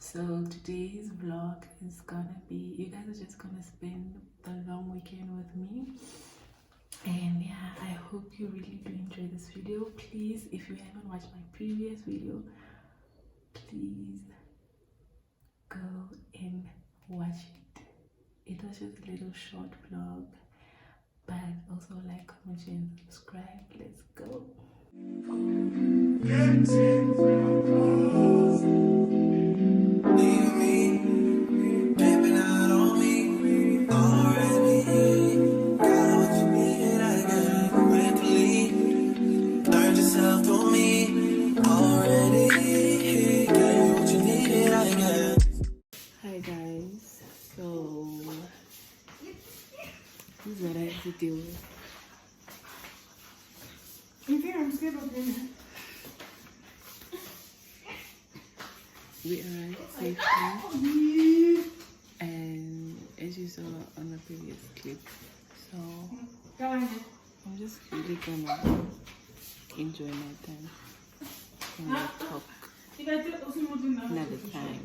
So today's vlog is gonna be, you guys are just gonna spend the long weekend with me, and yeah, I hope you really do enjoy this video. Please, if you haven't watched my previous video, please go and watch it. It was just a little short vlog, but also like, comment, share, and subscribe. Let's go. Hi guys, so this is what I have to deal with. You think I'm scared of you? We arrived safely, and as you saw on the previous clip, so I'm just really gonna enjoy my time and we'll talk another time.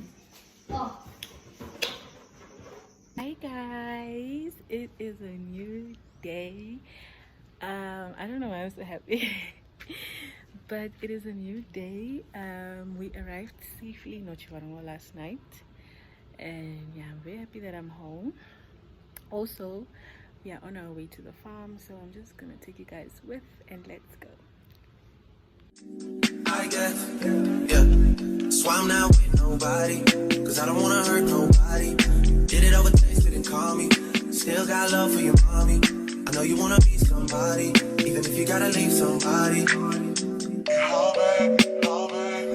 Hi guys, it is a new day. I don't know why I'm so happy. But it is a new day. We arrived safely in Chihuahua last night, and yeah, I'm very happy that I'm home. Also, we are on our way to the farm, so I'm just gonna take you guys with, and let's go. I guess, yeah. So I'm not with nobody, cause I don't wanna hurt nobody. Did it over text, didn't call me. Still got love for your mommy. I know you wanna be somebody, even if you gotta leave somebody.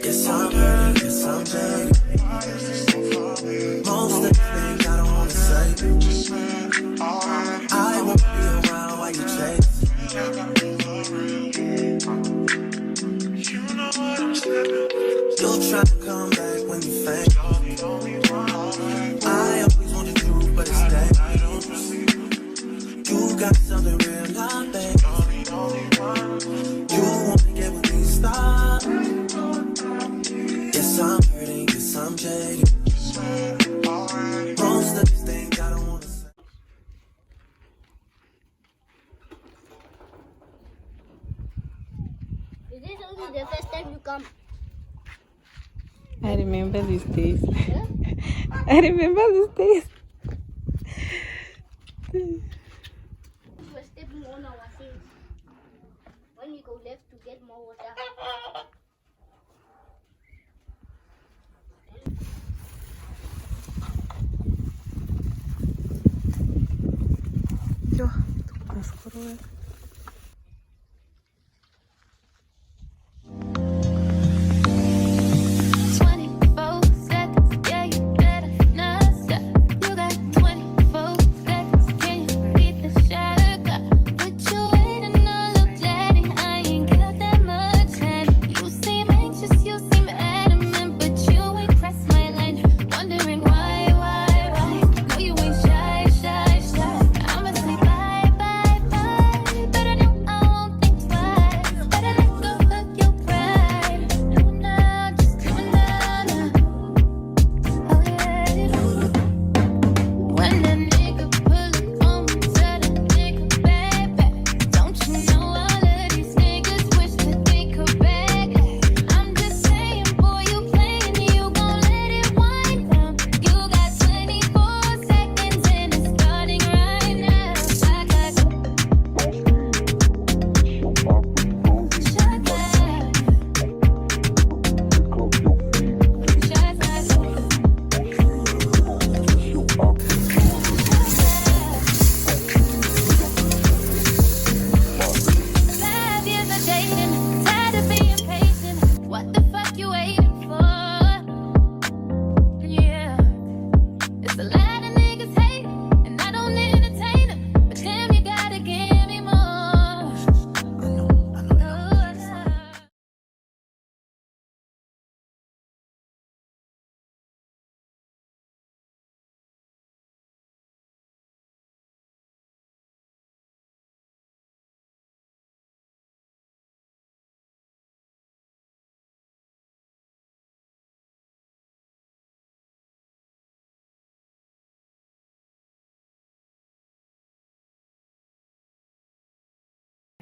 Yes, I'm hurting, yes, I'm jaded. Most of the things I don't wanna say. I won't be around while you chase. You'll try to come back when you faint. I always wanted to, but it's dead. You got something real, not bad. You wanna get with me, stop. Yes, I'm hurting, yes, I'm jaded. Most of these things I don't wanna say. Is this only the first time you come? I remember these days. Yeah? I remember these days. We were stepping on our things. When we go left to get more water. Yo, let's go to work.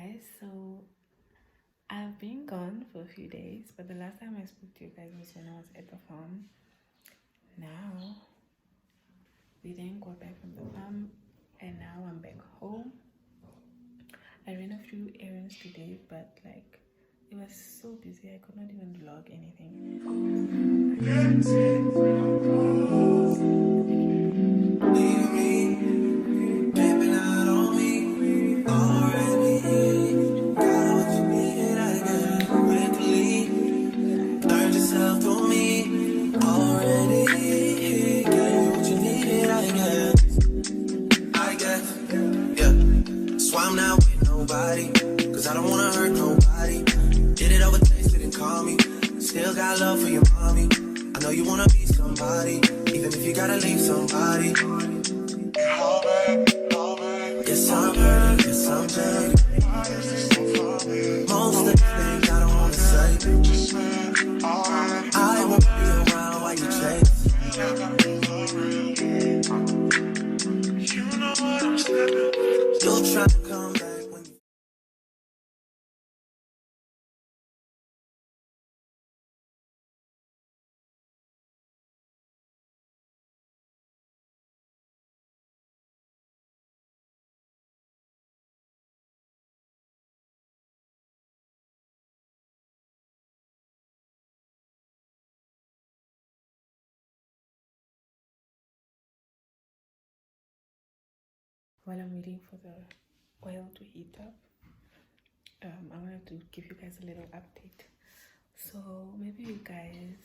guys, so I've been gone for a few days, but the last time I spoke to you guys was when I was at the farm. Now we then got back from the farm and now I'm back home. I ran a few errands today, but like it was so busy I could not even vlog anything. I'm not with nobody, cause I don't wanna hurt nobody. Did it over text, didn't call me. Still got love for your mommy. I know you wanna be somebody, even if you gotta leave somebody. Yes, I'm hurting, yes, I'm jaded. Most of the things I don't wanna say. I won't be around while you chase. You know what I'm saying? You'll try to come back when you... While I'm waiting for the oil to heat up, I wanted to give you guys a little update. So maybe you guys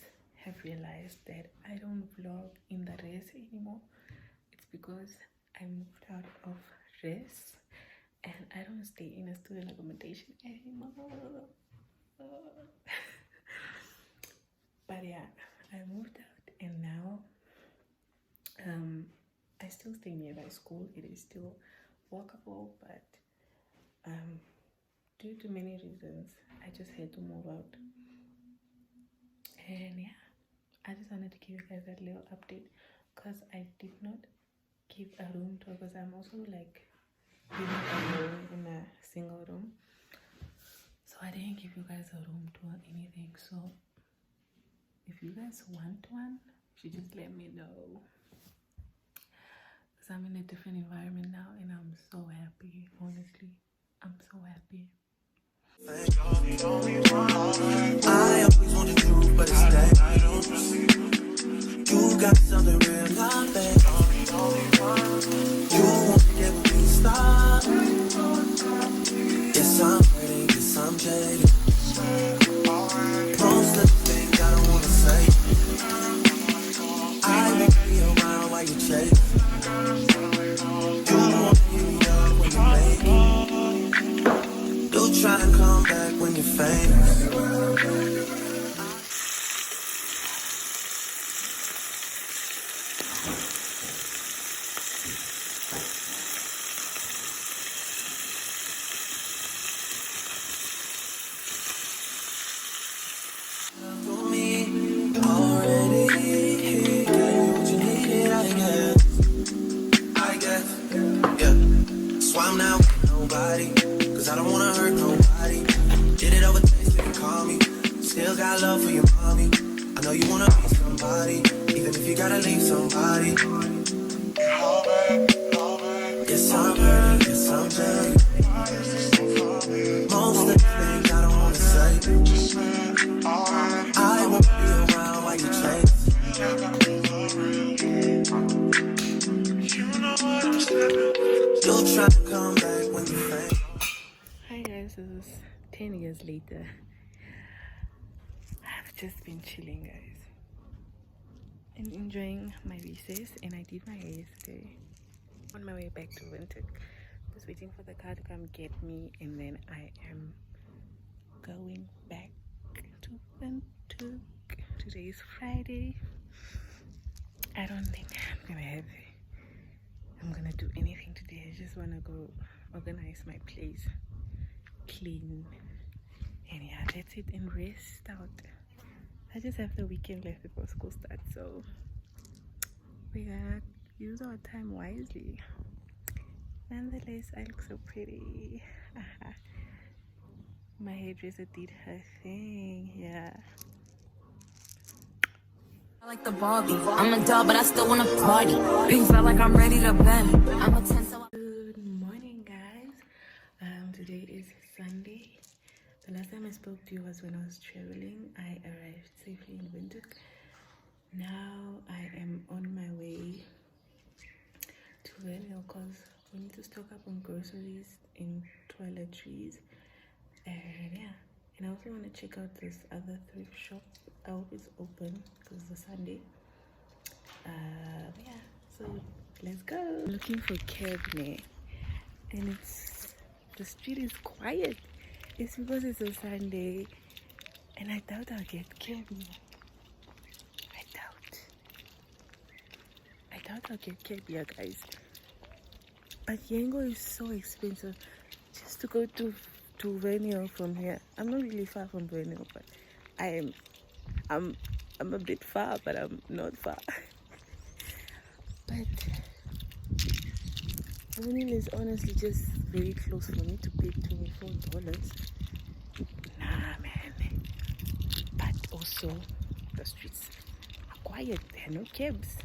have realized that I don't vlog in the res anymore. It's because I moved out of res and I don't stay in a student accommodation anymore. But yeah, I moved out and now I still stay nearby school. It is still walkable, but due to many reasons I just had to move out. And yeah, I just wanted to give you guys that little update because I did not give a room tour because I'm also like living alone in a single room, so I didn't give you guys a room tour or anything. So if you guys want one, you should just let me know, because I'm in a different environment now and I'm so happy. Honestly, I'm so happy. I always want the truth, but it's dangerous. You got something real, nothing. You won't get with me, stop. Yes, I'm ready, yes, I'm jaded. Most of the things I don't wanna say. I won't be around while you chase. You won't give me up when you make it. You'll try and come back when you're famous. I'm not with nobody, cause I don't wanna hurt nobody. Did it over text, didn't call me. Still got love for your mommy. I know you wanna be somebody, even if you gotta leave somebody. Yes, I'm hurting, yes, I'm jaded. Most of the things I don't wanna say. I won't be around while you chase. You know what I'm saying? You'll try to come back when you fail. Hi guys, this is 10 years later. I've just been chilling, guys, and enjoying my recess, and I did my hair yesterday. On my way back to Windhoek, just waiting for the car to come get me, and then I am going back to Windhoek. Today is Friday. I don't think I'm gonna do anything today. I just wanna go organize my place, clean, and yeah, that's it, and rest out. I just have the weekend left before school starts, so we gotta use our time wisely. Nonetheless, I look so pretty. My hairdresser did her thing. Yeah. I like the Barbie. I'm a doll, but I still wanna party. Pink felt like I'm ready to bend. I'm a 10, so Good morning, guys. Today is Sunday. The last time I spoke to you was when I was traveling. I arrived safely in Windhoek. Now I am on my way to Vernio because we need to stock up on groceries and toiletries. And yeah, and I also want to check out this other thrift shop. I hope it's open because it's a Sunday. Yeah, so let's go. I'm looking for Cabernet, and the street is quiet. It's because it's a Sunday, and I doubt I'll get Cabernet. I doubt I'll get Cabernet, guys. But Yango is so expensive just to go to Vernio from here. I'm not really far from Vernio, but I'm a bit far, but I'm not far. But Vernio is honestly just very close for me to pay $24. Nah, man. But also the streets are quiet. There are no cabs.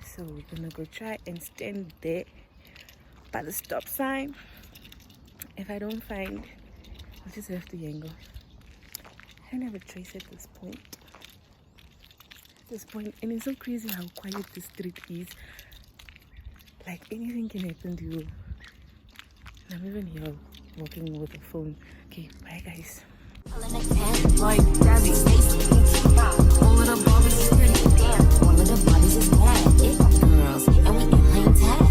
So we're gonna go try and stand there by the stop sign. If I don't find, I'll just have to Yango. I don't have a choice at this point. And it's so crazy how quiet the street is. Like anything can happen to you. And I'm even here walking with a phone. Okay, bye guys. like Jazzy, all of the Barbies is pretty. Damn, all of the bodies is bad. It girls, and we ain't playing tag.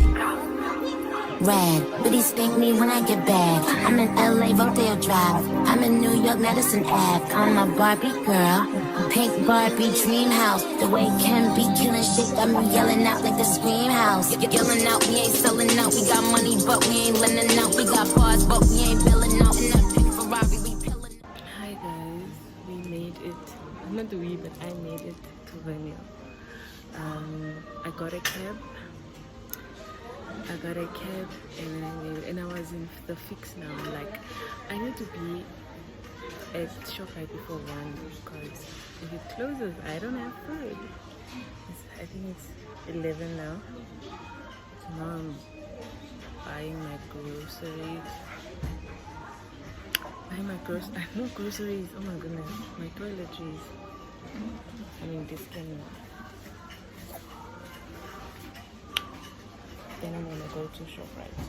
Rad, but he spank me when I get back. I'm in LA, Rodeo Drive. I'm in New York, Madison Ave. I'm a Barbie girl, pink Barbie dream house. The way Ken be killing shit got me yelling out like the scream house. Yelling out, we ain't selling out. We got money, but we ain't lending out. We got bars, but we ain't billing out. In that pink Ferrari, we pillin'. Hi guys, we made it. Not we, but I made it to Vernio. I got a cab. And I was in the fix now. Like, I need to be at ShopRite before 1 because if it closes, I don't have food. I think it's 11 now. So now I'm buying my groceries. No groceries. Oh my goodness, my toiletries. I mean, this can. Then I'm gonna go to ShopRite.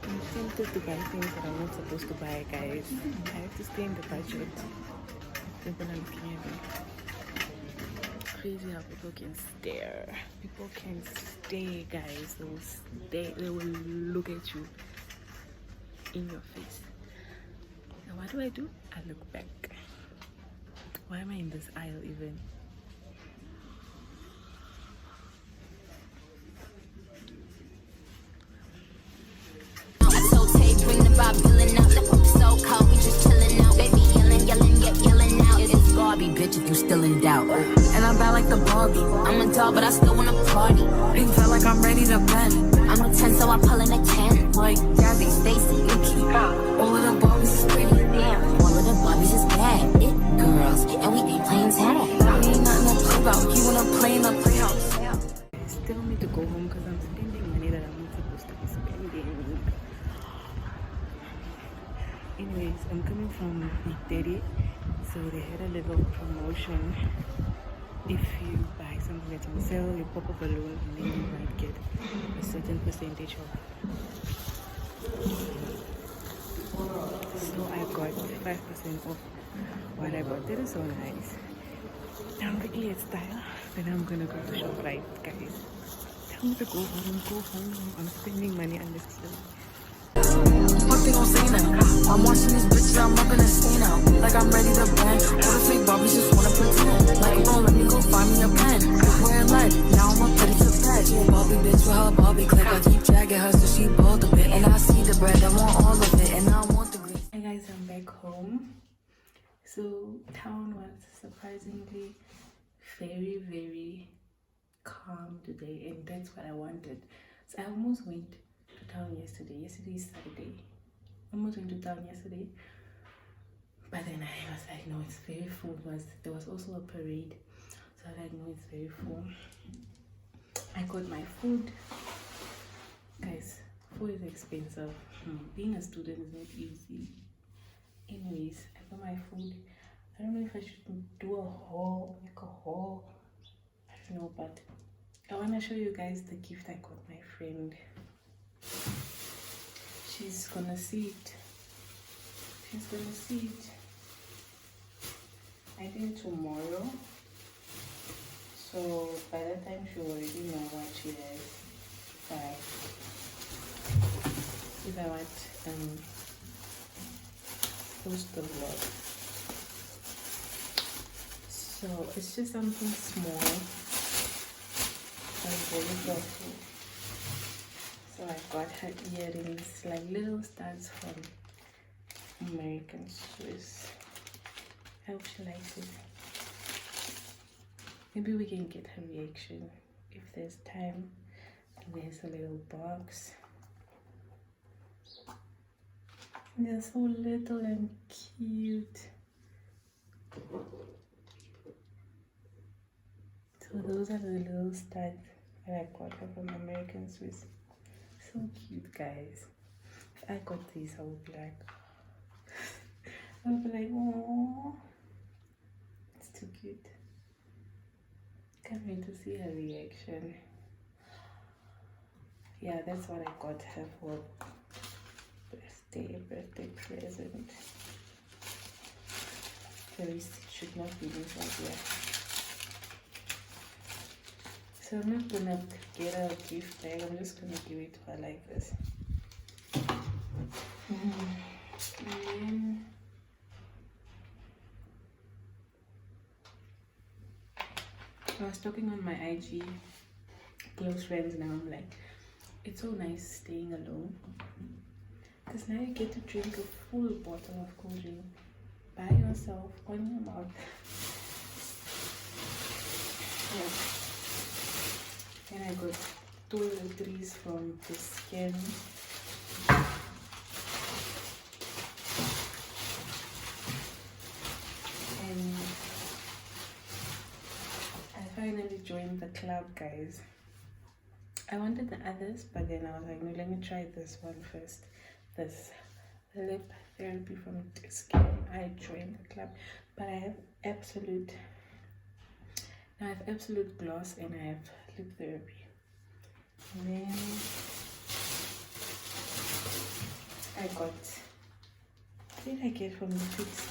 I'm tempted to buy things that I'm not supposed to buy, guys. I have to stay in the budget. People are looking at me. Crazy how people can stare. People can stay, guys. They will stay. They will look at you in your face. Now what do? I look back. Why am I in this aisle even? So cold, we just chilling out. Baby yelling out. It's Barbie, bitch, if you still in doubt. And I'm bad like the Barbie. I'm a doll, but I still wanna party. Pink felt like I'm ready to bend. I'm a 10, so I pull in a 10. Like Jazzy, Stacy, Nikki. All of the Barbies is pretty. Damn, all of the Barbies is bad. It girls, and we ain't playing tag. We ain't nothing to play about. You wanna play in the playhouse? I still need to go home because I'm spending money that I'm not supposed to be spending. Anyways, I'm coming from Big Daddy, so they had a little promotion. If you buy something that's on sale, you pop a balloon and then you might get a certain percentage off. So I got 5% off what I bought. That is so nice. I'm quickly at style, then I'm gonna go to ShopRite, guys. Tell me to go home. I'm spending money unnecessarily. Fuck they gon' say now. I'm watching these bitches, I'm up in a stay now. Like I'm ready to bend. All the fake Barbies just wanna pretend. Like, oh, let me go find me a pen. Wearing light, now I'm up ready to bed. She a Barbie bitch with her Barbie clip. I keep dragging her so she bald a bit. And I see the bread, I want all of it. And I want the green. Hey guys, I'm back home. So town was surprisingly very, very calm today, and that's what I wanted. So I almost went to town yesterday. Yesterday is Saturday. I almost went to town yesterday, But then I was like, no, it's very full. There was also a parade, so I was like, no, it's very full. I got my food. Guys, food is expensive. Being a student is not easy. Anyways, I got my food. I don't know if I should do a haul, like a haul. I don't know, but I want to show you guys the gift I got my friend. She's gonna see it. She's gonna see it. I think tomorrow. So by that time she already know what she has. If I want post the vlog. So it's just something small. I'm very grateful. So I got her earrings, like little studs from American Swiss. I hope she likes it. Maybe we can get her reaction if there's time. And there's a little box. And they're so little and cute. So those are the little studs that I got her from American Swiss. So cute, guys. If I got these, I would be like, oh, it's too cute. Can't wait to see her reaction. Yeah, that's what I got her for birthday present. The receipt should not be inside here. So I'm not gonna get a gift bag, I'm just gonna give it to her like this. And then I was talking on my IG close friends now. I'm like, it's so nice staying alone because now you get to drink a full bottle of cold drink by yourself on your mouth. Yeah. And I got toiletries from the Skin. And I finally joined the club, guys. I wanted the others, but then I was like, no, let me try this one first. This lip therapy from Skin. I joined the club, but I have absolute gloss and I have lip therapy. And then I got, what did I get from the Fix?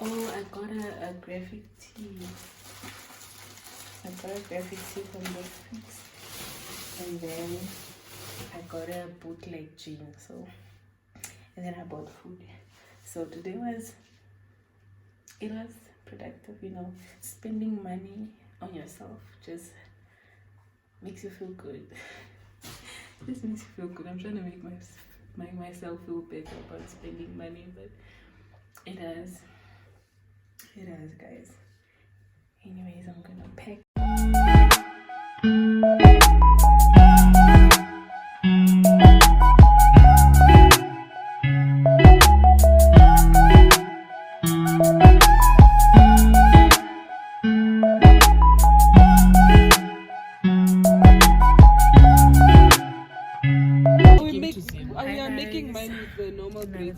Oh, I got a graphic tee. I got a graphic tee from the Fix. And then I got a bootleg jean. So, and then I bought food. So today was productive, you know. Spending money on yourself just makes you feel good. This makes you feel good. I'm trying to make myself feel better about spending money, but it has, guys. Anyways, I'm gonna pack.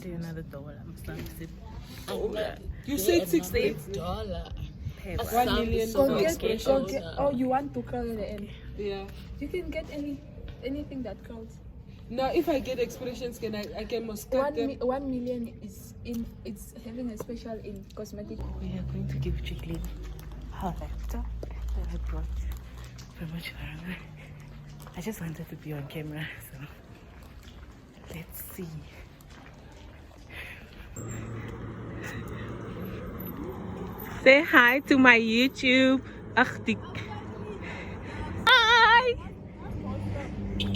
Another dollar. You said $6. $1 million. Oh, you want to curl at the end? Yeah. You can get anything that curls. Now, if I get expressions, I can must cut them. 1 million is in. It's having a special in cosmetic. We are going to give Chickling her laptop that I brought from China. I just wanted to be on camera, so let's see. Say hi to my YouTube. Hi!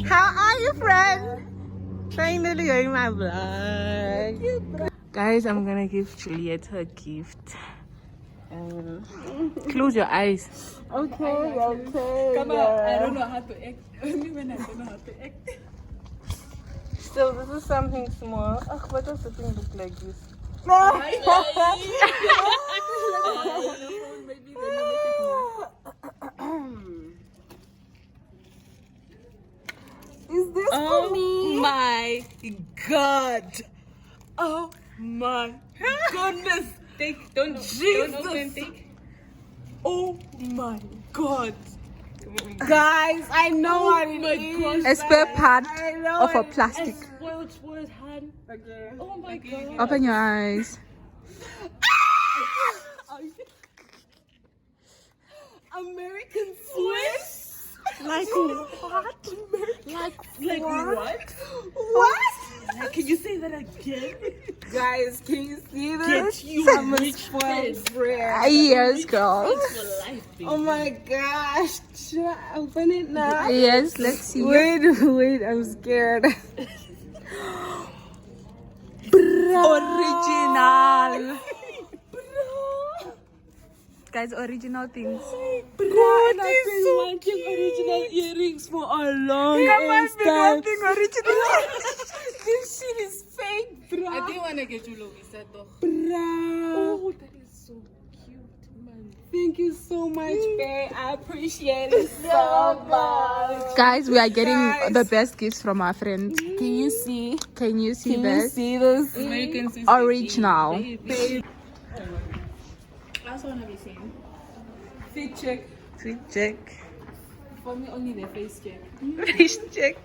How are you, friend? Finally going my vlog. Guys, I'm gonna give Juliet her gift. Close your eyes. Okay. Come on, I don't know how to act. Only when I don't know how to act. So this is something small. What does the thing look like this? Is this for me? My God. Oh my goodness. Don't open, take. Oh my God. Guys, I know what it is. A spare part I know of a it is. plastic. Spoiled hand. Okay. Oh my God. Open your eyes. American Swiss? Like what? Like what? What? Like, can you say that again? Guys, can you see this? Get you I'm a rich spoiled face. brat. Yes, girl. For life, baby. Oh my gosh. Should I open it now? Yes, let's see. Wait, I'm scared. Original. Guys, original things. Bro, I've been wanting original earrings for a long time. original. This shit is fake, bro. I didn't want to get you Lovisa though. Bro. Oh, that is so cute, man. Thank you so much, babe. I appreciate it so much. Guys, we are getting the best gifts from our friends. Can you see? Can you see Can you this? see this? American Swiss. Original. Babe. I also want to be seen. Fit check. Sweet check. For me, only the face check. Fish check.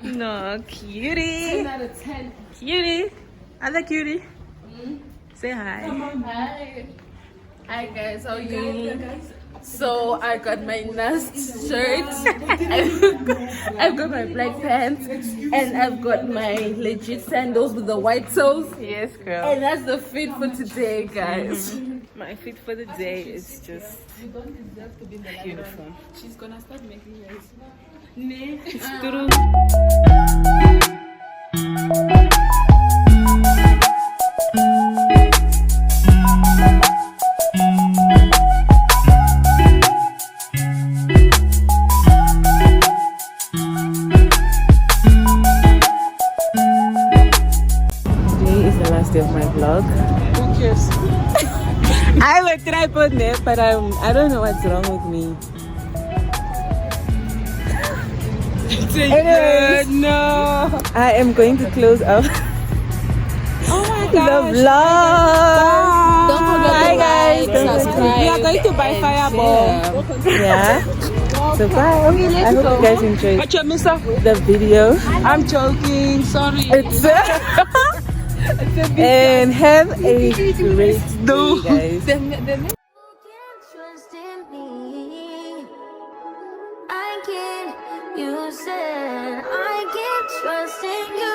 No, cutie. 10 out of 10. Cutie. Other cutie. Say hi. Hi. Hi guys, how are you? So I got my Nast shirt, I've got my black pants, and I've got my legit sandals with the white soles. Yes, girl. And that's the fit for today, guys. My fit for the day is just You don't deserve to be in the uniform. She's gonna start making noise. Today is the last day of my vlog. Who cares? I have a tripod there, but I don't know what's wrong with me. Anyways, no. I am going to close up the vlog. Don't forget Bye, to guys. like, subscribe, We are going to buy and fireball. Yeah. So bye. I hope you guys enjoyed the video. I'm joking. Sorry. It's and have a great day, guys. Trust in me. I can't, you said I can't trust in you.